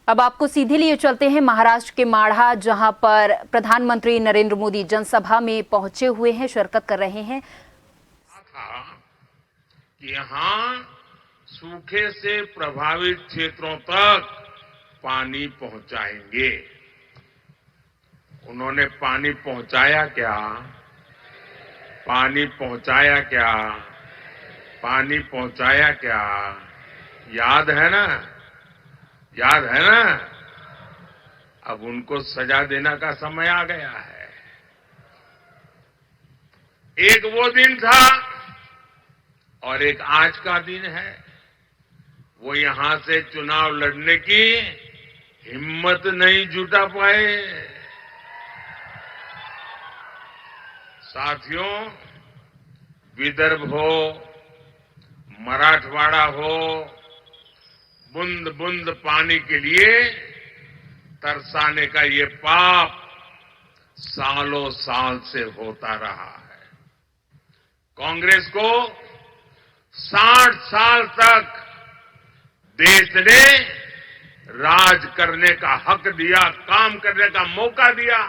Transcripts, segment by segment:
अब आपको सीधे लिए चलते हैं महाराष्ट्र के माढ़ा, जहां पर प्रधानमंत्री नरेंद्र मोदी जनसभा में पहुंचे हुए हैं, शिरकत कर रहे हैं। था कि यहाँ सूखे से प्रभावित क्षेत्रों तक पानी पहुंचाएंगे। उन्होंने पानी पहुंचाया क्या? पानी पहुंचाया क्या? पानी पहुंचाया क्या? याद है ना? याद है ना? अब उनको सजा देने का समय आ गया है। एक वो दिन था और एक आज का दिन है। वो यहां से चुनाव लड़ने की हिम्मत नहीं जुटा पाए। साथियों, विदर्भ हो, मराठवाड़ा हो, बूंद बूंद पानी के लिए तरसाने का ये पाप सालों साल से होता रहा है। कांग्रेस को 60 साल तक देश ने राज करने का हक दिया, काम करने का मौका दिया।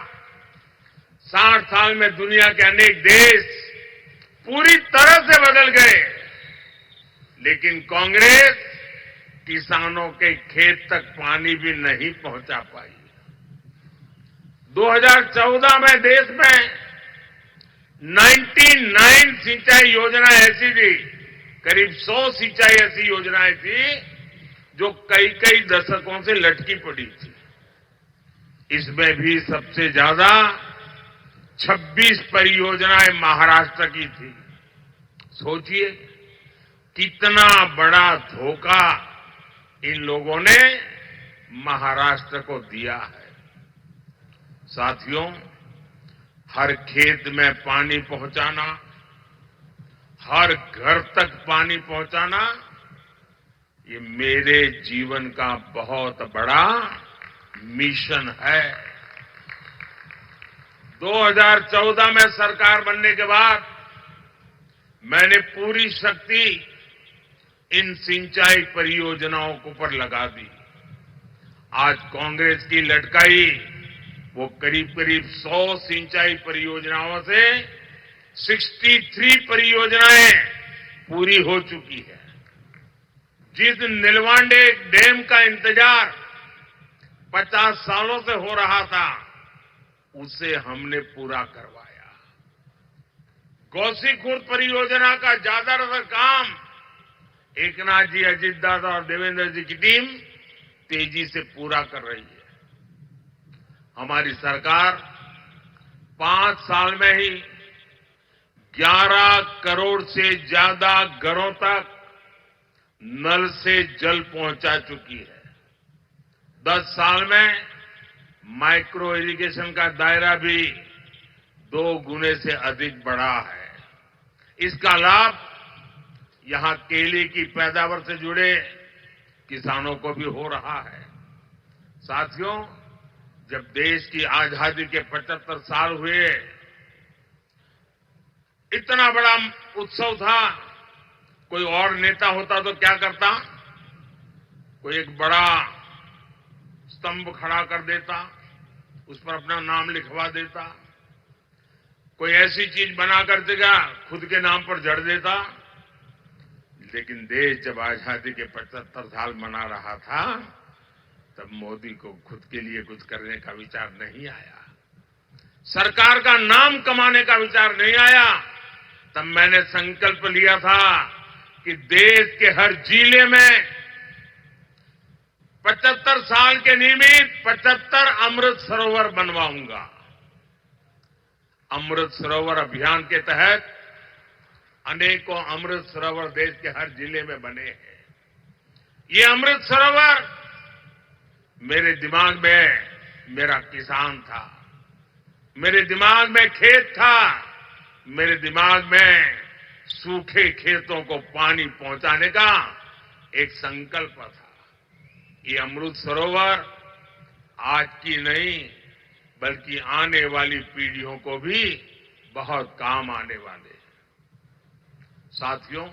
60 साल में दुनिया के अनेक देश पूरी तरह से बदल गए, लेकिन कांग्रेस किसानों के खेत तक पानी भी नहीं पहुंचा पाई। 2014 में देश में 99 सिंचाई योजना ऐसी थी, करीब 100 सिंचाई ऐसी योजनाएं थी जो कई कई दशकों से लटकी पड़ी थी। इसमें भी सबसे ज्यादा 26 परियोजनाएं महाराष्ट्र की थी। सोचिए कितना बड़ा धोखा इन लोगों ने महाराष्ट्र को दिया है। साथियों, हर खेत में पानी पहुंचाना, हर घर तक पानी पहुंचाना, ये मेरे जीवन का बहुत बड़ा मिशन है। 2014 में सरकार बनने के बाद मैंने पूरी शक्ति इन सिंचाई परियोजनाओं के ऊपर लगा दी। आज कांग्रेस की लटकाई वो करीब करीब 100 सिंचाई परियोजनाओं से 63 परियोजनाएं पूरी हो चुकी है। जिस नीलवांडे डैम का इंतजार 50 सालों से हो रहा था, उसे हमने पूरा करवाया। गोसीखुर्द परियोजना का ज्यादातर काम एकनाथ जी, अजित दादा और देवेंद्र जी की टीम तेजी से पूरा कर रही है। हमारी सरकार 5 साल में ही 11 करोड़ से ज्यादा घरों तक नल से जल पहुंचा चुकी है। 10 साल में माइक्रो इरिगेशन का दायरा भी 2 गुने से अधिक बढ़ा है। इसका लाभ यहां केले की पैदावार से जुड़े किसानों को भी हो रहा है। साथियों, जब देश की आजादी के 75 साल हुए, इतना बड़ा उत्सव था, कोई और नेता होता तो क्या करता? कोई एक बड़ा स्तंभ खड़ा कर देता, उस पर अपना नाम लिखवा देता, कोई ऐसी चीज बना कर देगा, खुद के नाम पर जड़ देता। लेकिन देश जब आजादी के 75 साल मना रहा था, तब मोदी को खुद के लिए कुछ करने का विचार नहीं आया, सरकार का नाम कमाने का विचार नहीं आया। तब मैंने संकल्प लिया था कि देश के हर जिले में 75 साल के निमित्त 75 अमृत सरोवर बनवाऊंगा। अमृत सरोवर अभियान के तहत अनेकों अमृत सरोवर देश के हर जिले में बने हैं। ये अमृत सरोवर मेरे दिमाग में मेरा किसान था, मेरे दिमाग में खेत था, मेरे दिमाग में सूखे खेतों को पानी पहुंचाने का एक संकल्प था। ये अमृत सरोवर आज की नहीं, बल्कि आने वाली पीढ़ियों को भी बहुत काम आने वाले हैं। साथियों,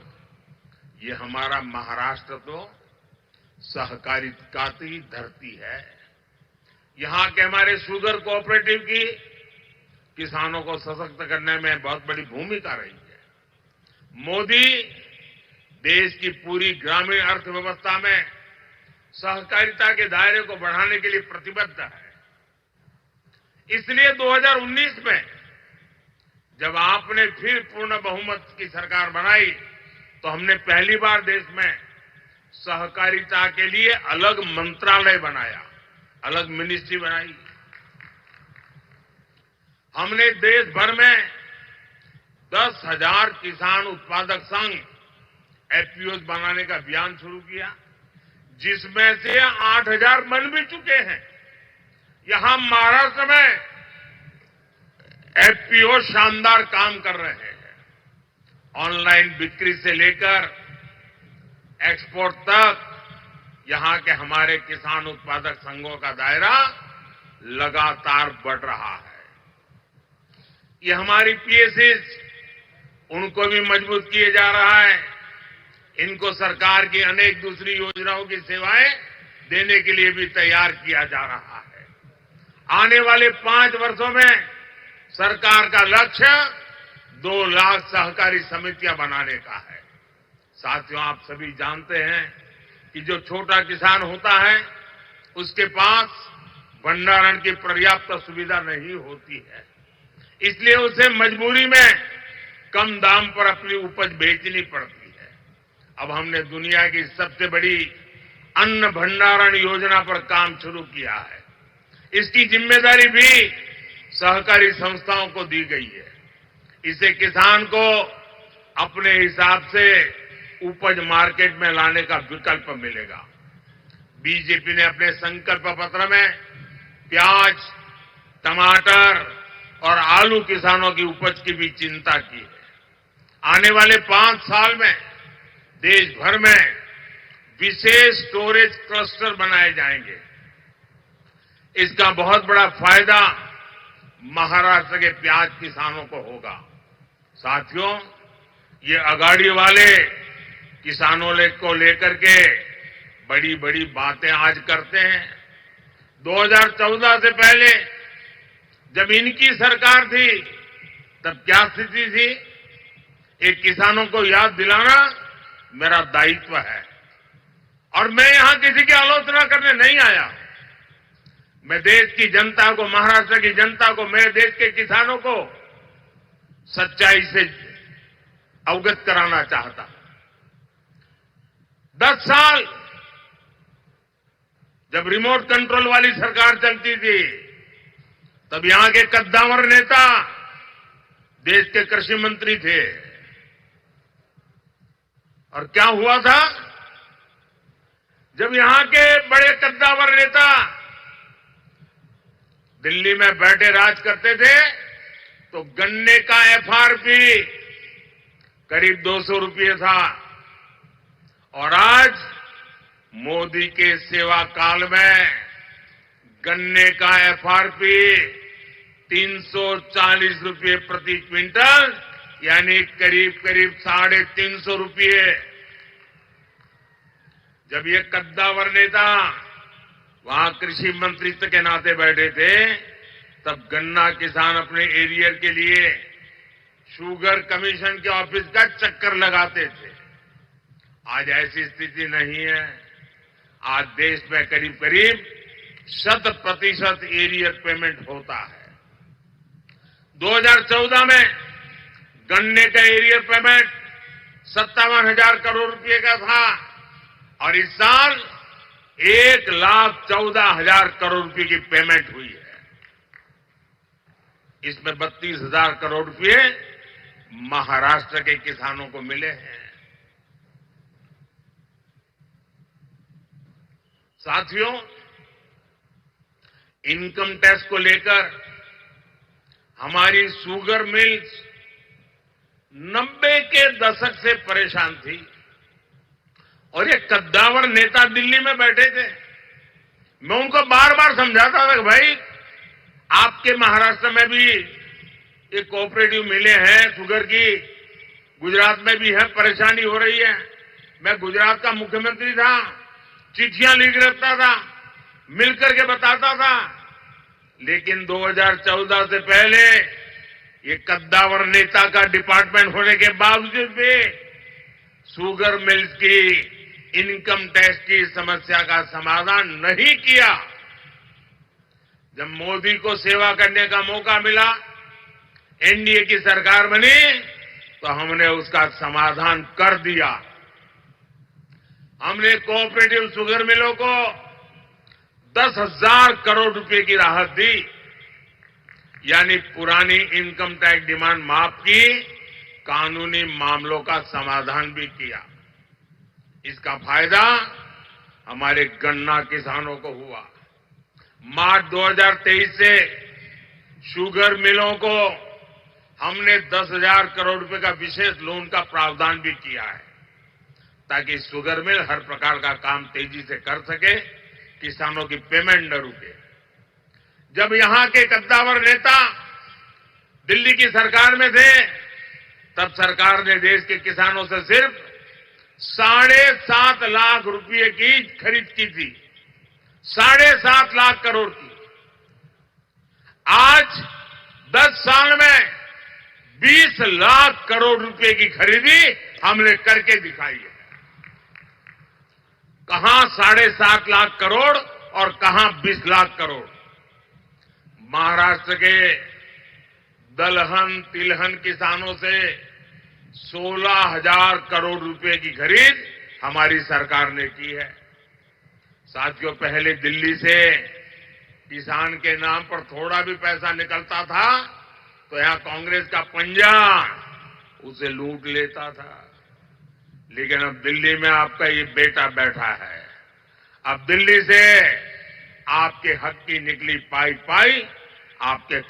ये हमारा महाराष्ट्र तो सहकारिता की धरती है। यहां के हमारे शुगर कोऑपरेटिव की किसानों को सशक्त करने में बहुत बड़ी भूमिका रही है। मोदी देश की पूरी ग्रामीण अर्थव्यवस्था में सहकारिता के दायरे को बढ़ाने के लिए प्रतिबद्ध है। इसलिए 2019 में जब आपने फिर पूर्ण बहुमत की सरकार बनाई तो हमने पहली बार देश में सहकारिता के लिए अलग मंत्रालय बनाया, अलग मिनिस्ट्री बनाई। हमने देश भर में 10,000 किसान उत्पादक संघ एफपीओ बनाने का अभियान शुरू किया, जिसमें से 8,000 बन भी चुके हैं। यहां महाराष्ट्र में एफपीओ शानदार काम कर रहे हैं। ऑनलाइन बिक्री से लेकर एक्सपोर्ट तक यहां के हमारे किसान उत्पादक संघों का दायरा लगातार बढ़ रहा है। ये हमारी पीएसएस, उनको भी मजबूत किए जा रहा है। इनको सरकार की अनेक दूसरी योजनाओं की सेवाएं देने के लिए भी तैयार किया जा रहा है। आने वाले 5 वर्षों में सरकार का लक्ष्य 2 लाख सहकारी समितियां बनाने का है। साथियों, आप सभी जानते हैं कि जो छोटा किसान होता है उसके पास भंडारण की पर्याप्त सुविधा नहीं होती है, इसलिए उसे मजबूरी में कम दाम पर अपनी उपज बेचनी पड़ती है। अब हमने दुनिया की सबसे बड़ी अन्न भंडारण योजना पर काम शुरू किया है। इसकी जिम्मेदारी भी सहकारी संस्थाओं को दी गई है। इससे किसान को अपने हिसाब से उपज मार्केट में लाने का विकल्प मिलेगा। बीजेपी ने अपने संकल्प पत्र में प्याज, टमाटर और आलू किसानों की उपज की भी चिंता की है। आने वाले 5 साल में देश भर में विशेष स्टोरेज क्लस्टर बनाए जाएंगे। इसका बहुत बड़ा फायदा महाराष्ट्र के प्याज किसानों को होगा। साथियों, ये अगाड़ी वाले किसानों को लेकर के बड़ी बड़ी बातें आज करते हैं। 2014 से पहले जब इनकी सरकार थी तब क्या स्थिति थी, एक किसानों को याद दिलाना मेरा दायित्व है। और मैं यहां किसी की आलोचना करने नहीं आया। मैं देश की जनता को, महाराष्ट्र की जनता को, मेरे देश के किसानों को सच्चाई से अवगत कराना चाहता हूं। 10 साल जब रिमोट कंट्रोल वाली सरकार चलती थी तब यहां के कद्दावर नेता देश के कृषि मंत्री थे। और क्या हुआ था, जब यहां के बड़े कद्दावर नेता दिल्ली में बैठे राज करते थे तो गन्ने का एफआरपी करीब 200 रुपये था। और आज मोदी के सेवा काल में गन्ने का एफआरपी 340 रुपये प्रति क्विंटल, यानी करीब करीब 350 रुपये। जब ये कद्दावर नेता वहां कृषि मंत्रित्व के नाते बैठे थे तब गन्ना किसान अपने एरियर के लिए शुगर कमीशन के ऑफिस का चक्कर लगाते थे। आज ऐसी स्थिति नहीं है। आज देश में करीब करीब 100% एरियर पेमेंट होता है। 2014 में गन्ने का एरियर पेमेंट 57,000 करोड़ रुपए का था और इस साल 1,14,000 करोड़ रुपए की पेमेंट हुई है। इसमें 32,000 करोड़ रुपए महाराष्ट्र के किसानों को मिले हैं। साथियों, इनकम टैक्स को लेकर हमारी शुगर मिल्स 90 के दशक से परेशान थी और ये कद्दावर नेता दिल्ली में बैठे थे। मैं उनको बार बार समझाता था कि भाई, आपके महाराष्ट्र में भी ये कोऑपरेटिव मिले हैं शुगर की, गुजरात में भी है, परेशानी हो रही है। मैं गुजरात का मुख्यमंत्री था, चिट्ठियां लिख रखता था, मिलकर के बताता था। लेकिन 2014 से पहले ये कद्दावर नेता का डिपार्टमेंट होने के बावजूद भी शुगर मिल्स की इनकम टैक्स की समस्या का समाधान नहीं किया। जब मोदी को सेवा करने का मौका मिला, एनडीए की सरकार बनी, तो हमने उसका समाधान कर दिया। हमने कोऑपरेटिव शुगर मिलों को 10,000 करोड़ रुपए की राहत दी, यानी पुरानी इनकम टैक्स डिमांड माफ की, कानूनी मामलों का समाधान भी किया। इसका फायदा हमारे गन्ना किसानों को हुआ। मार्च 2023 से शुगर मिलों को हमने 10,000 करोड़ रुपए का विशेष लोन का प्रावधान भी किया है, ताकि शुगर मिल हर प्रकार का काम तेजी से कर सके, किसानों की पेमेंट न रुके। जब यहां के कद्दावर नेता दिल्ली की सरकार में थे, तब सरकार ने देश के किसानों से सिर्फ 7.5 लाख रुपए की खरीद की थी, 7.5 लाख करोड़ की। आज 10 साल में 20 लाख करोड़ रुपए की खरीदी हमने करके दिखाई है। कहां 7.5 लाख करोड़ और कहां 20 लाख करोड़। महाराष्ट्र के दलहन तिलहन किसानों से 16,000 करोड़ रुपए की खरीद हमारी सरकार ने की है। साथियों, पहले दिल्ली से किसान के नाम पर थोड़ा भी पैसा निकलता था तो यहां कांग्रेस का पंजा उसे लूट लेता था। लेकिन अब दिल्ली में आपका ये बेटा बैठा है। अब दिल्ली से आपके हक की निकली पाई आपके